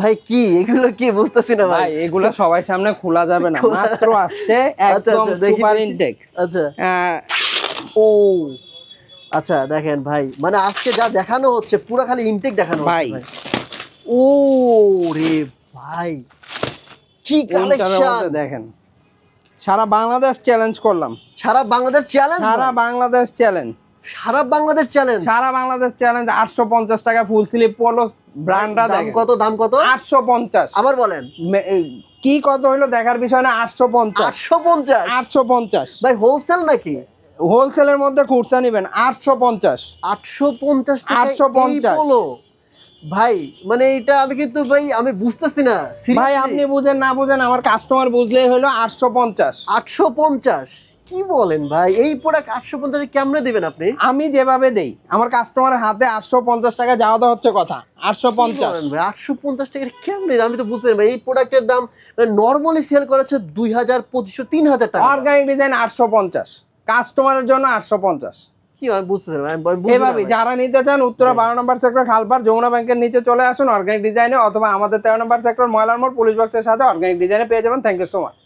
ভাই কি এগুলো কি বুঝতেছি না ভাই। এগুলো সবার সামনে খোলা যাবে না, মাত্র আসছে একদম সুপার ইনটেক। আচ্ছা ও আচ্ছা দেখেন ভাই, মানে আজকে যা দেখানো হচ্ছে পুরো খালি ইনটেক দেখানো হচ্ছে ভাই। ও রে ভাই কি কালেকশন দেখেন, সারা বাংলাদেশ চ্যালেঞ্জ করলাম। সারা বাংলাদেশ চ্যালেঞ্জ, সারা বাংলাদেশ চ্যালেঞ্জ, সারা বাংলাদেশ চ্যালেঞ্জ, সারা বাংলাদেশ চ্যালেঞ্জ। 850 টাকা ফুল স্লিভ পোলো ব্র্যান্ডটা দেখেন। কত দাম? কত? 850। আবার বলেন কি কত হলো দেখার বিষয় না। 850 850 ভাই। হোলসেল নাকি? হোলসেলের মধ্যে খুচরা নেবেন 850 850 850 ভাই। মানে এটা আমি কিন্তু ভাই আমি বুঝতেছি না ভাই। আপনি বুঝেন না বুঝেন, আমার কাস্টমার বুঝলেই হলো। 850 কি বলেন ভাই? এই প্রোডাক্ট 850 কেমনে দিবেন আপনি? আমি যেভাবে দেই আমার কাস্টমারের হাতে 850 টাকা যাওয়া দেওয়া হচ্ছে কথা। 850 ভাই 850 টাকা কেমনে? আমি তো বুঝতে ভাই এই প্রোডাক্টের দাম নরমালি সেল করেছে 2000 2500 3000 টাকা। অর্গানিক ডিজাইন 850, কাস্টমারের জন্য 850। কি আমি বুঝতে এভাবে যারা নিতে চান উত্তরা 12 নম্বর সেক্টর খালপাড় যমুনা ব্যাংকের নিচে চলে আসুন অর্গানিক ডিজাইনে, অথবা আমাদের 13 নম্বর সেক্টর ময়লার মোড় পুলিশ বক্সের সাথে অর্গানিক ডিজাইনে পেয়ে যাবেন। Thank you so much.